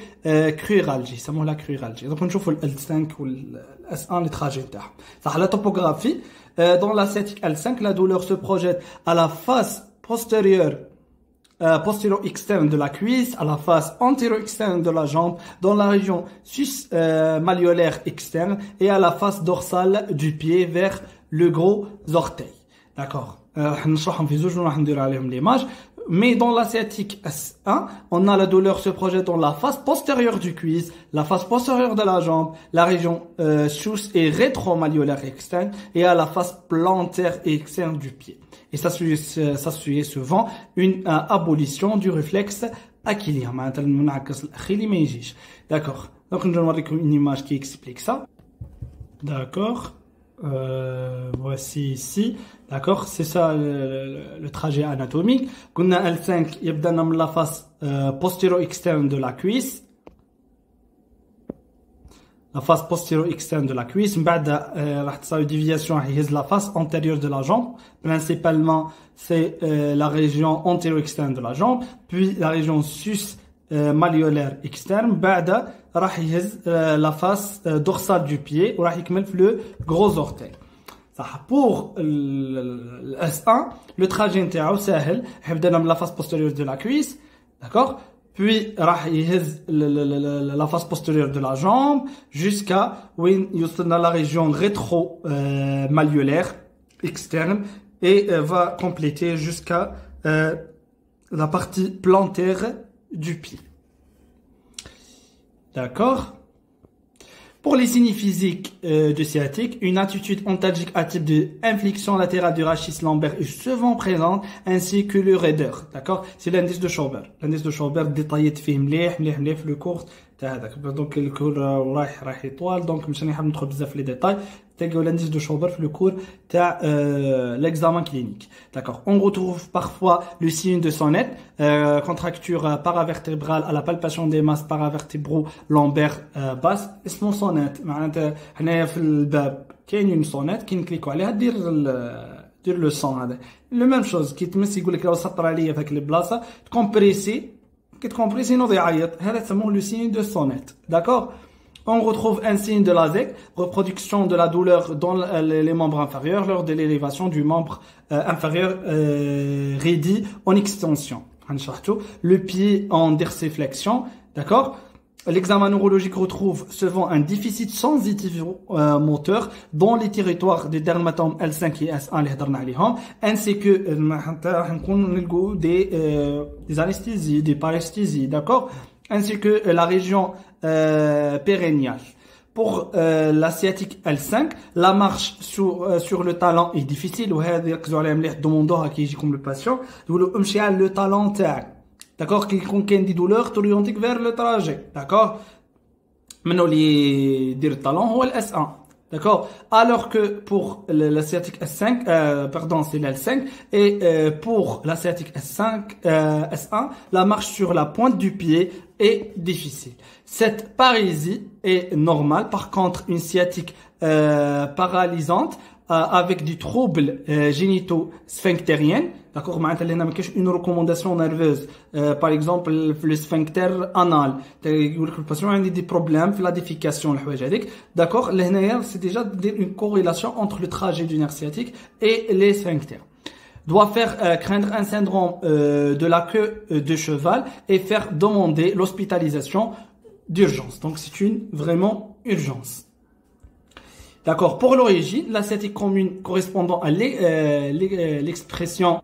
cruralgie, ça la cruralgie. Donc on voit le L5 ou le S1 les trajets نتاعهم. صح la topographie dans la sciatique L5 la douleur se projette à la face postérieure externe de la cuisse, à la face antéro-externe de la jambe, dans la région sus-malléolaire externe et à la face dorsale du pied vers le gros orteil. D'accord. Mais dans la sciatique S1, on a la douleur se projette dans la face postérieure du cuisse, la face postérieure de la jambe, la région sus- et rétro-malléolaire externe et à la face plantaire et externe du pied. Et ça suit souvent une abolition du réflexe achillien. D'accord. Donc, je vais vous montrer une image qui explique ça. D'accord. Voici ici. D'accord. C'est ça le trajet anatomique. On a L5, il y a la face postéro-externe de la cuisse. La face postéro-externe de la cuisse. Une déviation la face antérieure de la jambe. Principalement, c'est la région antéro-externe de la jambe. Puis la région sus-malléolaire externe. La face dorsale du pied. Le gros orteil. Pour le S1, le trajet intérieur, c'est la face postérieure de la cuisse. D'accord? Puis la face postérieure de la jambe jusqu'à dans la région rétro-malléolaire externe et va compléter jusqu'à la partie plantaire du pied. D'accord? Pour les signes physiques de sciatique, une attitude antalgique à type de inflexion latérale du rachis lombaire est souvent présente, ainsi que le raideur. D'accord? C'est l'indice de Schauber. L'indice de Schauber détaillé de fait مليح le cours. Donc le cours راح يطول, donc مش هنحب ندخل بزاف في les détails. l'indice de Schober le cours l'examen clinique. D'accord. On retrouve parfois le signe de sonnette, contracture paravertébrale à la palpation des masses paravertébraux lombaires basse. اسمه sonnette. معناتها هنايا في الباب كاين une sonnette كي نكليكو عليها دير لو سون هذا. لو ميم شوز كي تمس يقول لك لو سطر عليا في هذيك البلاصه تكومبريسي كي تكومبريسي ينوض يعيط. هذا تسموه le signe de sonnette. D'accord. On retrouve un signe de la ZEC, reproduction de la douleur dans les membres inférieurs lors de l'élévation du membre inférieur raidi en extension. Le pied en dorsiflexion, d'accord. L'examen neurologique retrouve souvent un déficit sensitif moteur dans les territoires des dermatomes L5 et S1 ainsi que des anesthésies, des paresthésies, d'accord, ainsi que la région péréniale. Pour la sciatique L5, la marche sur le talon est difficile. وهذا يركزوا عليها مليح دوموندوها كي يجيكم le patient. تقولوا امشي على le talon تاعك. D'accord, كي يكون كاين دي douleurs t'orienter vers le trajet. D'accord. منو اللي يدير الطالون هو الاس 1. D'accord. Alors que pour la sciatique S5, pardon, c'est l'L5, et pour la sciatique S5, S1, la marche sur la pointe du pied est difficile. Cette parésie est normale. Par contre, une sciatique paralysante avec des troubles génitaux sphinctériens, d'accord, une recommandation nerveuse, par exemple le sphincter anal, le patient a des problèmes de la défécation, d'accord, c'est déjà une corrélation entre le trajet du nerf sciatique et les sphincters. Doit faire craindre un syndrome de la queue de cheval et faire demander l'hospitalisation d'urgence. Donc c'est une vraiment urgence. D'accord. Pour l'origine, la sciatique commune correspondant à l'expression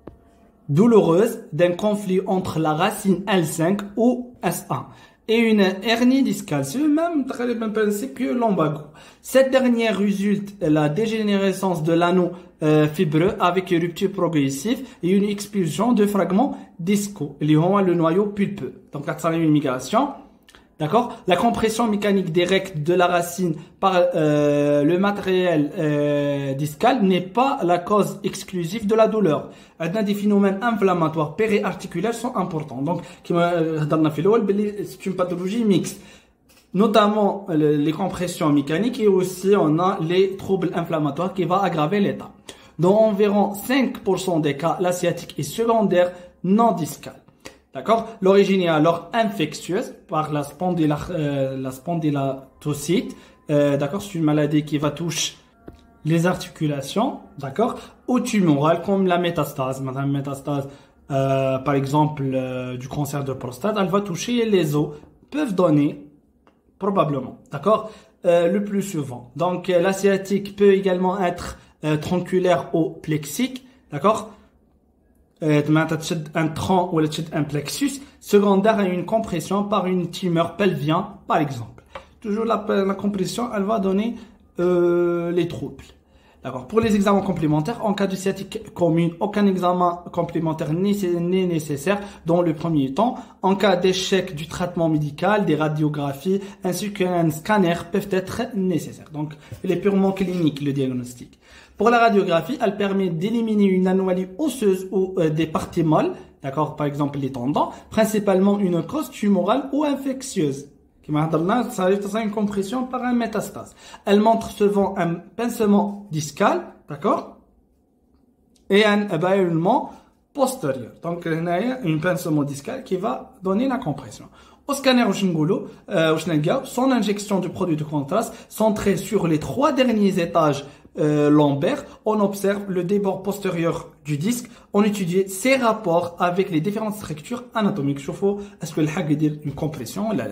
douloureuse d'un conflit entre la racine L5 ou S1 et une hernie discale. C'est le même principe que l'ombago. Cette dernière résulte la dégénérescence de l'anneau fibreux avec une rupture progressive et une expulsion de fragments discaux, le noyau pulpeux. Donc, là, ça a une migration. D'accord. La compression mécanique directe de la racine par le matériel discal n'est pas la cause exclusive de la douleur. Des phénomènes inflammatoires périarticulaires sont importants. Donc, c'est une pathologie mixte. Notamment les compressions mécaniques et aussi on a les troubles inflammatoires qui vont aggraver l'état. Dans environ 5% des cas, la sciatique est secondaire non discale. D'accord. L'origine est alors infectieuse par la spondylotocite. D'accord. C'est une maladie qui va toucher les articulations. D'accord. Ou tumorale comme la métastase. Madame métastase, par exemple, du cancer de prostate, elle va toucher les os. Peuvent donner, probablement. D'accord. Le plus souvent. Donc, la sciatique peut également être tronculaire ou plexique. D'accord. Un tronc ou un plexus secondaire à une compression par une tumeur pelvienne, par exemple. Toujours la compression, elle va donner les troubles. D'accord. Pour les examens complémentaires, en cas de sciatique commune, aucun examen complémentaire n'est nécessaire dans le premier temps. En cas d'échec du traitement médical, des radiographies ainsi qu'un scanner peuvent être nécessaires. Donc, il est purement clinique le diagnostic. Pour la radiographie, elle permet d'éliminer une anomalie osseuse ou des parties molles, d'accord, par exemple les tendons, principalement une cause tumorale ou infectieuse. Ça a une compression par un métastase. Elle montre souvent un pincement discal, d'accord, et un bâillement postérieur. Donc, il y a un pincement discal qui va donner la compression. Au scanner son injection de produit de contraste centré sur les 3 derniers étages lombaires, on observe le débord postérieur du disque, on étudie ses rapports avec les différentes structures anatomiques. Est-ce que le hag dit une compression? Là.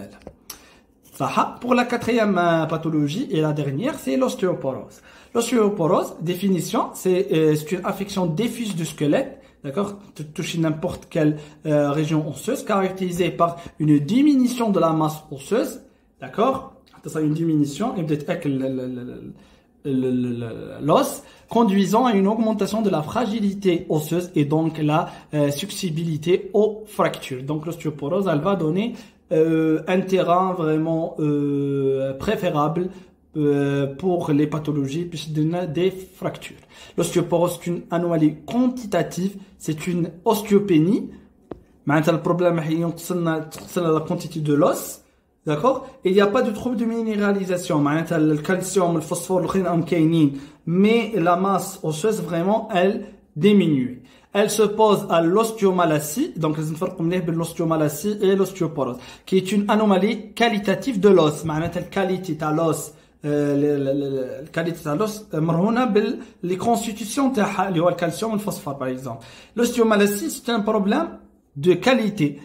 Pour la 4e pathologie et la dernière, c'est l'ostéoporose. L'ostéoporose, définition, c'est une affection diffuse du squelette, d'accord, toucher n'importe quelle région osseuse, caractérisée par une diminution de la masse osseuse, d'accord, ça une diminution, et peut-être avec l'os, conduisant à une augmentation de la fragilité osseuse et donc la susceptibilité aux fractures. Donc l'ostéoporose, elle va donner un terrain vraiment préférable pour les pathologies des fractures. L'ostéoporose, c'est une anomalie quantitative, c'est une ostéopénie. Maintenant, le problème, c'est la quantité de l'os. D'accord? Il n'y a pas de trouble de minéralisation. Maintenant, le calcium, le phosphore, le khénin, mais la masse osseuse, vraiment, elle diminue. Elle se pose à l'ostéomalacie, donc les l'ostéomalacie et l'ostéoporose, qui est une anomalie qualitative de l'os. Maintenant, la qualité de l'os, الكاليتي تاع اللوس مرهونه باللي كونستيتيسيون تاعها اللي هو الكالسيوم والفوسفور باغ اكزومبل. لوستيومالاسي سي ان بروبليم دو كاليتي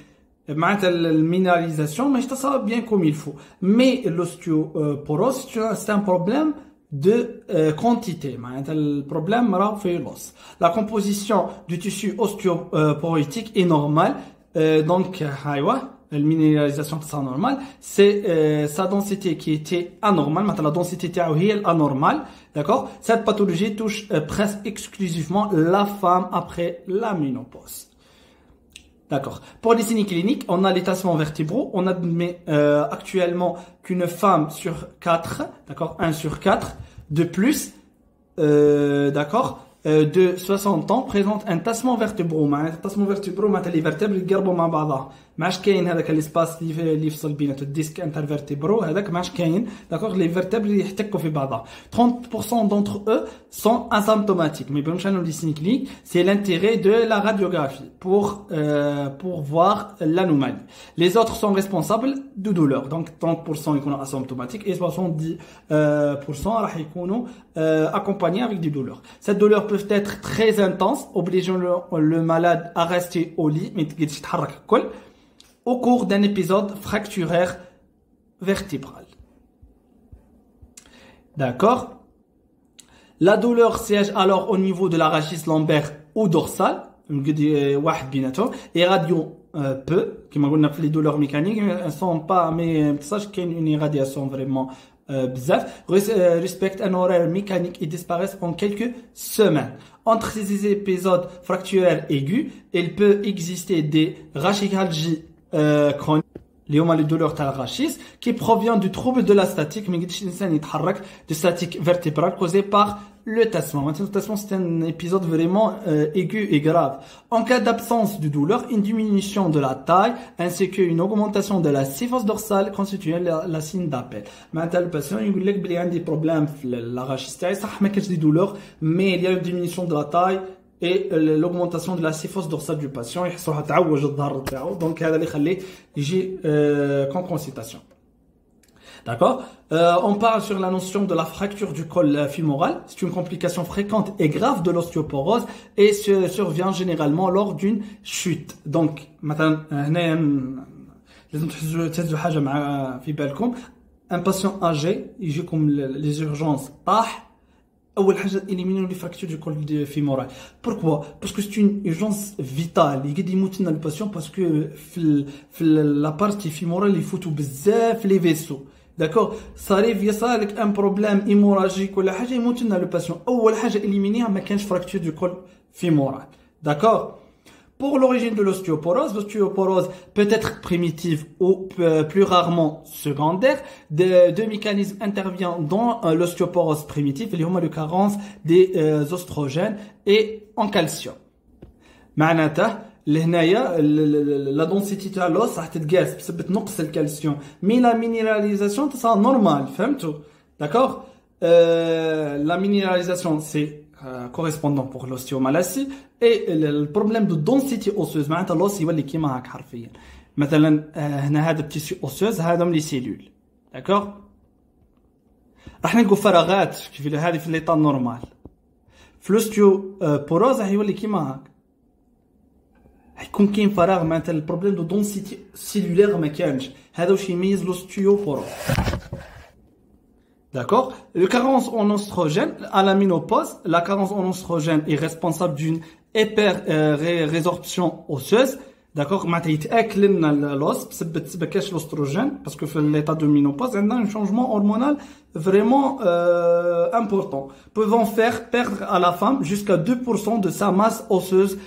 معناتها المينراليزاسيون ماهيش تصاب بيان كوم يل فو. مي l'ostéoporose c'est un problème de quantité. معناتها البروبليم راه في اللوس. La composition du tissu ostéoporoïtique est normale. Donc ايوا المينéralisation c'est normale, c'est sa densité qui était anormale. Maintenant la densité est anormale, d'accord? Cette pathologie touche presque exclusivement la femme après la ménopause. D'accord. Pour les signes cliniques, on a les tassements vertébraux. On admet actuellement qu'une femme sur 4, d'accord, 1 sur 4 de plus, d'accord, de 60 ans présente un tassement vertébraux. معناتها التاسمون vertébraux معناتها les vertèbres يقربوا مع بعضها. ما عادش كاين هذاك الاسباس اللي يفصل بيناتو الديسك انترفيرتيبرو هذاك ما عادش كاين. داكوغ لي vertèbres يحتكوا في بعضها. 30% d'entre eux sont asymptomatiques. Mais bon, les signes cliniques, c'est l'intérêt de la radiographie pour voir l'anomalie. Les autres sont responsables de douleurs. Donc 30% يكونوا asymptomatiques et 70% راح يكونوا accompagnés avec des douleurs. Cette douleur peut être très intense, obligeant le malade à rester au lit, mais تقدرش تتحرك الكل, au cours d'un épisode fracturaire vertébral. D'accord? La douleur siège alors au niveau de la rachis lombaire ou dorsale, et radio peu, comme on a les douleurs mécaniques, elles sont pas, mais sache qu'il y a une irradiation vraiment respectent un horaire mécanique et disparaissent en quelques semaines. Entre ces épisodes fracturaires aigus, il peut exister des rachicalgies chroniques, les douleurs تاع الرachis, qui provient du trouble de la statique, mais de statique vertébrale causée par le tassement. Le tassement, c'est un épisode vraiment aigu et grave. En cas d'absence de douleur, une diminution de la taille ainsi qu'une augmentation de la syphose dorsale constitue la signe d'appel. Maintenant, le patient, il dit qu'il y a des problèmes la rachis تاعي صح ما كاينش des douleurs, mais il y a une diminution de la taille et l'augmentation de la syphose dorsale du patient. يحسوها تعوج الظهر تاعو. Donc هذا اللي يخليه يجي qu'en consultation. D'accord? On parle sur la notion de la fracture du col fémoral. C'est une complication fréquente et grave de l'ostéoporose et survient généralement lors d'une chute. Donc, مثلا هنا لازم تهزوا حاجة مع في بالكم. Un patient âgé يجيكم les urgences طاح. أول حاجة éliminer les fractures du col fémoral. Pourquoi? Parce que c'est une urgence vitale. يقدر يموت لنا le patient parce que في la partie fémorale يفوتوا بزاف les vaisseaux. D'accord? صاريف يصالك un problème hémorragique ولا حاجة يموت لنا le patient. أول حاجة éliminer ما كانش fracture du col fémoral. D'accord? Pour l'origine de l'ostéoporose peut être primitive ou plus rarement secondaire. Deux mécanismes interviennent dans l'ostéoporose primitive, اللي هما la carence des oestrogènes et en calcium. معناته لهنايا la densité تاع l'os راح تتقاس بسبب نقص الكالسيوم. Mais la minéralisation c'est normal, فهمتوا؟ D'accord? La minéralisation c'est correspondant pour l'ostéomalacie et le problème de densité osseuse معناتها l'os يولي كيما هاك حرفيا. مثلا هنا هذا التيسيو اوسوز هذا لي سيلول. داكور؟ راح نلقوا فراغات كيف هذه في ليطا نورمال. في l'ostéoporose راح يولي كيما هاك. حيكون كاين فراغ معناتها البروبليم دو دونسيتي سيلولير ما كانش. هذا واش يميز l'ostéoporose. D'accord? Le carence en oestrogène, à la ménopause, la carence en oestrogène est responsable d'une hyper-résorption osseuse. D'accord? معناتها يتاكل لنا l'os بسبب كاش l'ostrogène parce que في l'état de ménopause, on a un changement hormonal vraiment important, pouvant faire perdre à la femme jusqu'à 2% de sa masse osseuse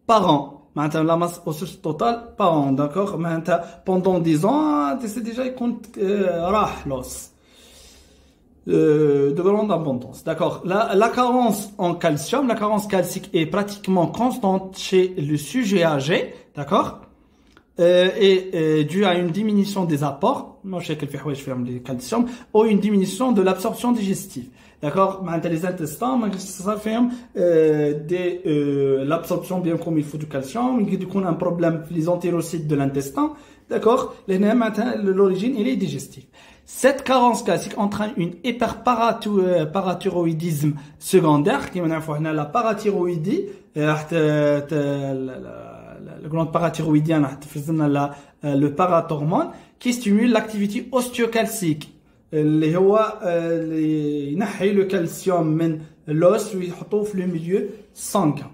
par an. معناتها la masse osseuse totale par an. D'accord? معناتها pendant 10 ans, c'est déjà il compte راح l'os. de grande abondance. D'accord. La carence en calcium, la carence calcique est pratiquement constante chez le sujet âgé. D'accord. Et dû à une diminution des apports, le calcium, ou une diminution de l'absorption digestive. D'accord, les intestins, ça fait l'absorption bien comme il faut du calcium, il y a un problème les entérocytes de l'intestin. D'accord, l'origine il est digestive. Cette carence calcique entraîne une hyperparathyroïdisme secondaire, qui est la parathyroïdie, la glande parathyroïdienne, le parathormone, qui stimule l'activité osteocalcique. اللي هو ينحي le calcium من l'os ويحطوه في le milieu sanguin.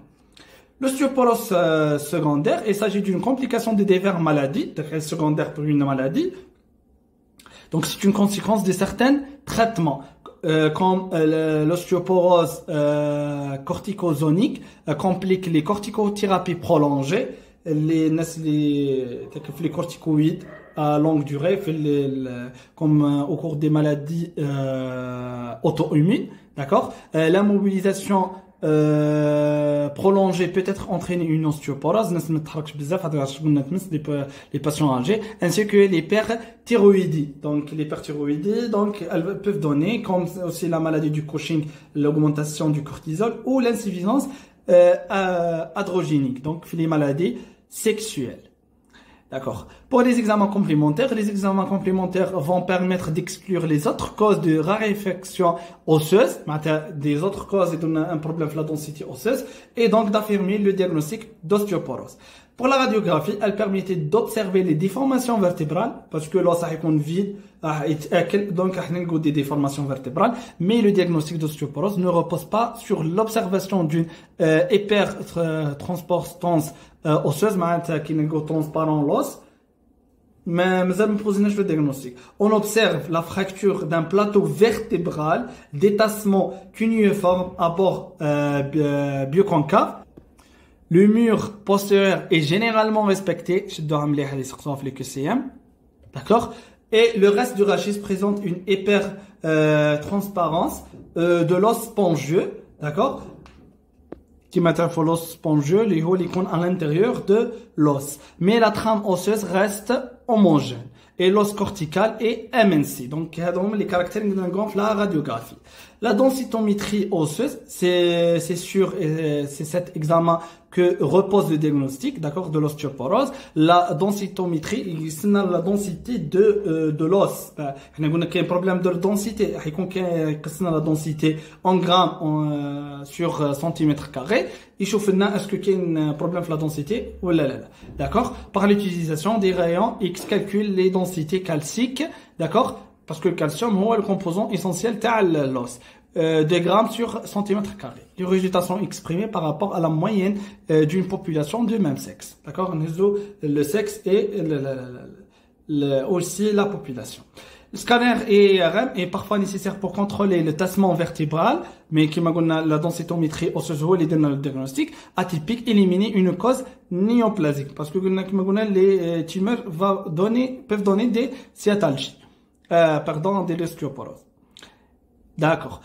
L'ostéoporose secondaire, il s'agit d'une complication de diverses maladies, secondaire pour une maladie. Donc c'est une conséquence de certains traitements, comme l'ostéoporose corticosonique complique les corticothérapies prolongées, les corticoïdes à longue durée, comme au cours des maladies auto-immunes, d'accord. La mobilisation prolongée peut être entraîner une ostéoporose, les patients âgés, ainsi que l'hyperthyroïdie. Donc l'hyperthyroïdie, donc elles peuvent donner, comme aussi la maladie du Cushing, l'augmentation du cortisol ou l'insuffisance androgénique, donc les maladies sexuelles. D'accord. Pour les examens complémentaires vont permettre d'exclure les autres causes de raréfaction osseuse, des autres causes et d'un problème de la densité osseuse, et donc d'affirmer le diagnostic d'ostéoporose. Pour la radiographie, elle permettait d'observer les déformations vertébrales, parce que l'os est vide, donc il y a des déformations vertébrales, mais le diagnostic d'ostéoporose ne repose pas sur l'observation d'une hypertransparence osseuse, qui est transparent l'os, mais le diagnostic. On observe la fracture d'un plateau vertébral, détassement cuneiforme à bord bioconcave. Le mur postérieur est généralement respecté, d'accord, et le reste du rachis présente une transparence de l'os spongieux, d'accord, qui m'intéresse l'os spongieux, les hauts à l'intérieur de l'os. Mais la trame osseuse reste homogène et l'os cortical est MNC. Donc, les caractéristiques d'un gonfle la radiographie. La densitométrie osseuse, c'est sûr, c'est cet examen que repose le diagnostic, d'accord, de l'ostéoporose. La densitométrie, c'est la densité de l'os. On a un problème de densité. La densité en grammes sur centimètre carré. Est-ce qu'il y a un problème de la densité ou là. D'accord? Par l'utilisation des rayons X calcule les densités calciques, d'accord? Parce que le calcium est le composant essentiel de l'os. 2 grammes sur centimètre carré. Les résultats sont exprimés par rapport à la moyenne d'une population du même sexe. D'accord? Le sexe et aussi la population. Le scanner IRM est parfois nécessaire pour contrôler le tassement vertébral, mais qui m'a donné la densitométrie osseuse et le diagnostic atypique, éliminer une cause néoplasique. Parce que les tumeurs peuvent donner des sciatalgies, des l'ostéoporose. D'accord.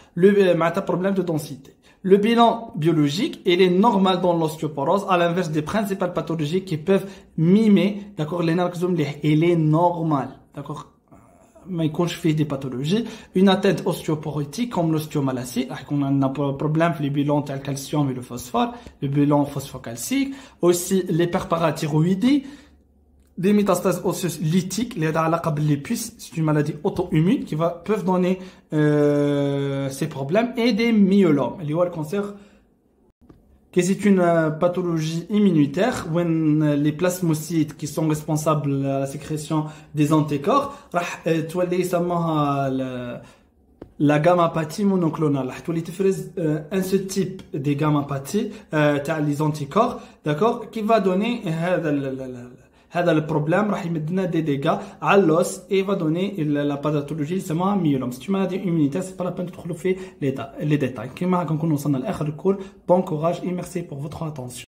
Problème de densité. Le bilan biologique, il est normal dans l'ostéoporose, à l'inverse des principales pathologies qui peuvent mimer, d'accord, il est normal, d'accord. Mais quand je fais des pathologies, une atteinte ostéoporotique comme l'ostéomalacie, on a un problème les bilans tel calcium et le phosphore, le bilan phosphocalcique, aussi l'hyperparathyroïdie, des métastases osseuses lytiques, les puces, c'est une maladie auto-immune qui peuvent donner ces problèmes, et des myélomes, le cancer, que c'est une pathologie immunitaire où les plasmocytes qui sont responsables de la sécrétion des anticorps, la gammapathie monoclonale, un seul type de gammapathie, les anticorps, d'accord, qui va donner هذا البروبلème راح يمدنا des dégâts à l'os et va donner la pathologie اللي اسمها myélome. C'est une maladie immunitaire, c'est pas la peine de تدخلوا في les détails. كما راكم نكونوا وصلنا لاخر الكور. Bon courage et merci pour votre attention.